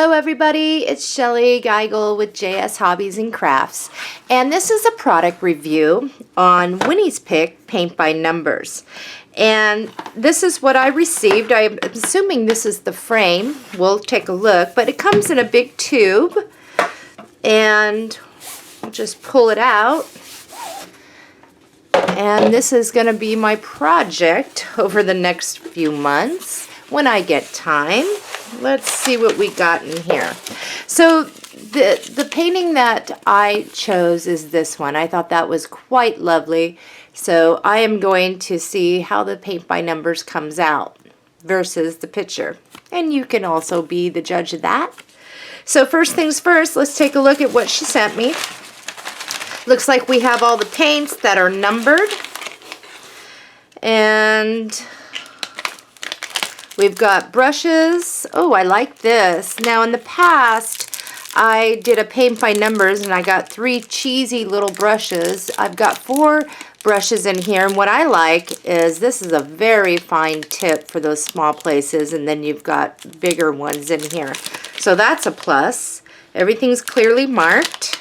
Hello everybody, it's Shellie Geigle with JS Hobbies and Crafts, and this is a product review on Winnie'S Paint by Numbers. And this is what I received. I'm assuming this is the frame. We'll take a look, but it comes in a big tube, and I'll just pull it out. And this is going to be my project over the next few months when I get time. Let's see what we got in here. So the painting that I chose is this one. I thought that was quite lovely. So I am going to see how the paint by numbers comes out versus the picture. And you can also be the judge of that. So first things first, let's take a look at what she sent me. Looks like we have all the paints that are numbered. And we've got brushes. Oh, I like this. Now in the past, I did a paint by numbers and I got 3 cheesy little brushes. I've got 4 brushes in here, and what I like is this is a very fine tip for those small places, and then you've got bigger ones in here. So that's a plus. Everything's clearly marked.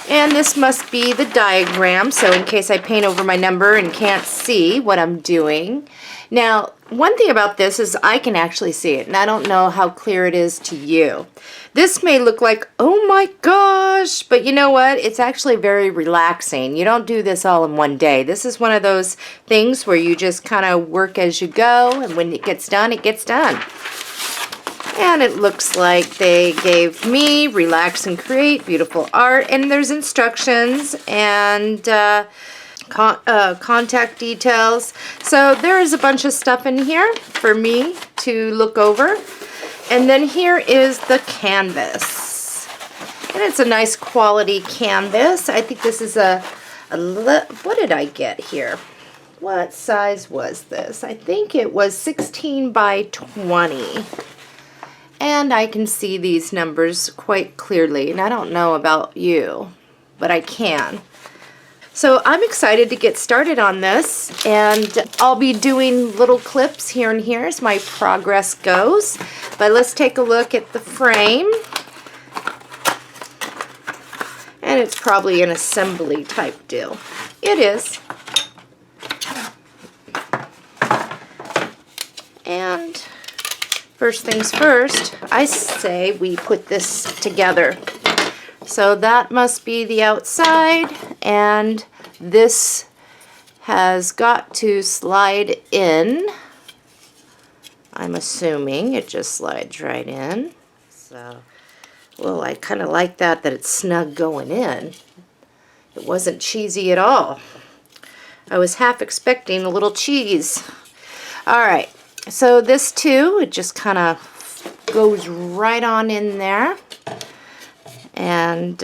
And this must be the diagram, so in case I paint over my number and can't see what I'm doing. Now, one thing about this is I can actually see it, and I don't know how clear it is to you. This may look like, oh my gosh, but you know what? It's actually very relaxing. You don't do this all in one day. This is one of those things where you just kind of work as you go, and when it gets done, it gets done. And it looks like they gave me relax and create beautiful art, and there's instructions and contact details. So there is a bunch of stuff in here for me to look over. And then here is the canvas, and it's a nice quality canvas. I think this is what did I get here? What size was this? I think it was 16 by 20. And I can see these numbers quite clearly, and I don't know about you, but I can. So I'm excited to get started on this, and I'll be doing little clips here and here as my progress goes. But let's take a look at the frame. And it's probably an assembly type deal. It is. And first things first, I say we put this together. So that must be the outside, and this has got to slide in. I'm assuming it just slides right in. So, well, I kind of like that it's snug going in. It wasn't cheesy at all. I was half expecting a little cheese. All right. So this too, it just kind of goes right on in there, and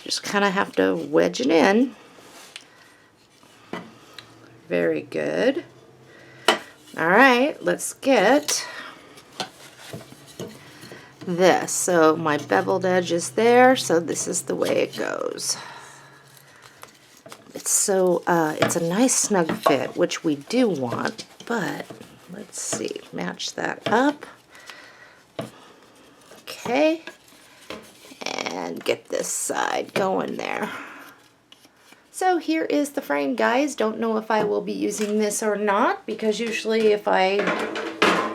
just kind of have to wedge it in. Very good. All right, let's get this. So my beveled edge is there, so this is the way it goes. It's it's a nice snug fit, which we do want, but let's see, match that up. Okay, and get this side going there. So here is the frame, guys. Don't know if I will be using this or not, because usually if I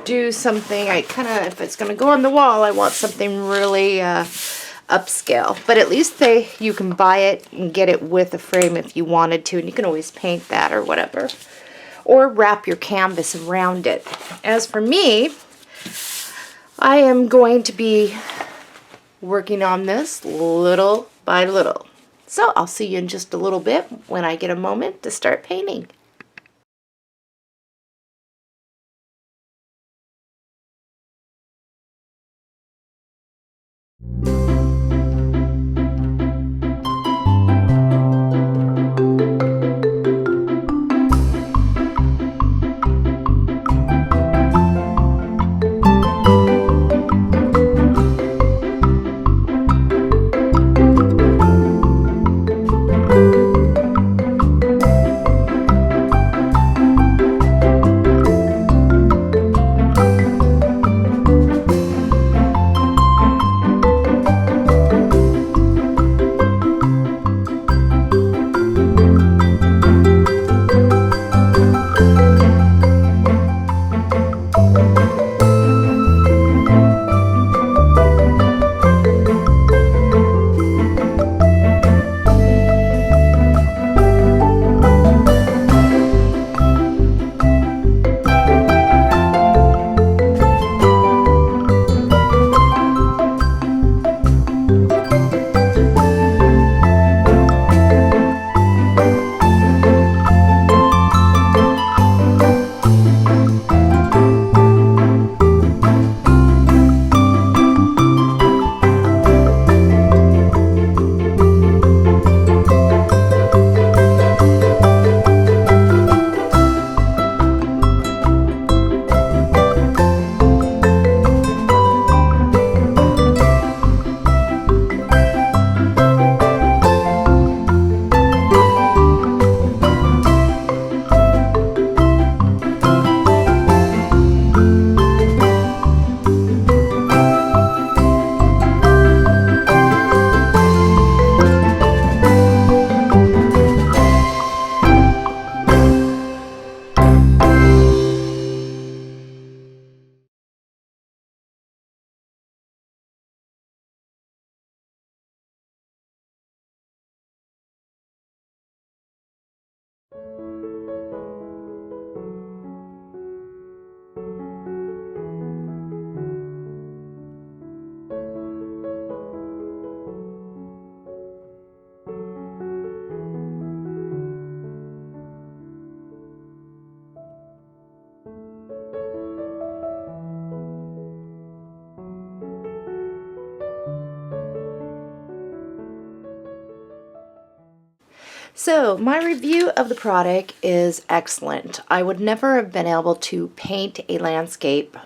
do something, if it's going to go on the wall, I want something really upscale. But at least you can buy it and get it with a frame if you wanted to, and you can always paint that or whatever. Or wrap your canvas around it. As for me, I am going to be working on this little by little. So I'll see you in just a little bit when I get a moment to start painting. So my review of the product is excellent. I would never have been able to paint a landscape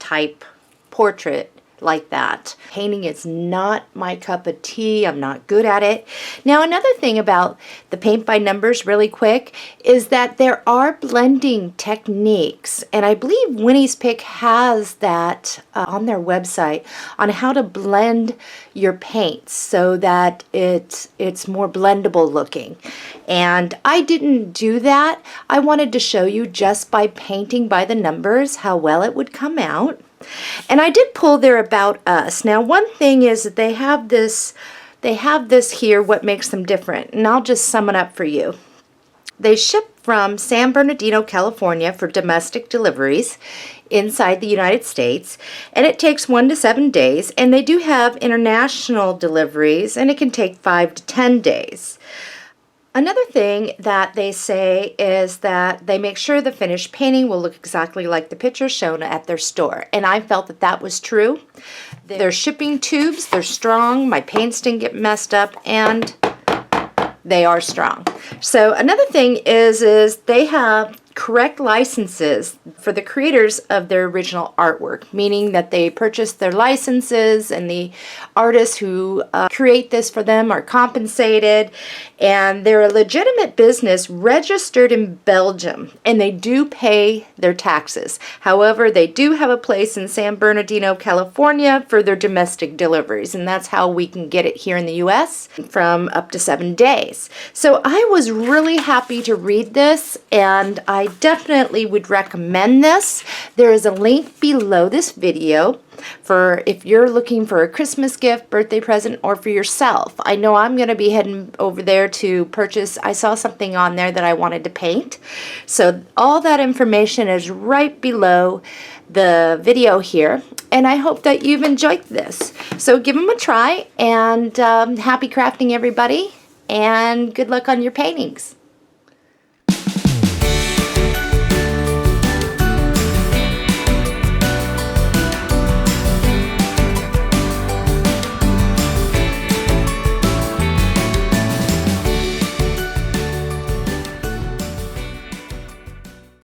type portrait like that. Painting is not my cup of tea. I'm not good at it. Now, another thing about the paint by numbers really quick is that there are blending techniques, and I believe Winnie's Pick has that on their website on how to blend your paints so that it's more blendable looking. And I didn't do that. I wanted to show you just by painting by the numbers how well it would come out. And I did pull their About Us. Now, one thing is that they have this here, what makes them different, and I'll just sum it up for you. They ship from San Bernardino, California for domestic deliveries inside the United States, and it takes 1 to 7 days, and they do have international deliveries, and it can take 5 to 10 days. Another thing that they say is that they make sure the finished painting will look exactly like the picture shown at their store. And I felt that that was true. Their shipping tubes, they're strong. My paints didn't get messed up, and they are strong. So another thing is they have correct licenses for the creators of their original artwork, meaning that they purchased their licenses and the artists who create this for them are compensated, and they're a legitimate business registered in Belgium, and they do pay their taxes. However, they do have a place in San Bernardino, California for their domestic deliveries, and that's how we can get it here in the US from up to 7 days. So I was really happy to read this, and I definitely would recommend this. There is a link below this video for if you're looking for a Christmas gift, birthday present, or for yourself. I know I'm going to be heading over there to purchase. I saw something on there that I wanted to paint. So all that information is right below the video here, and I hope that you've enjoyed this. So give them a try, and happy crafting, everybody, and good luck on your paintings.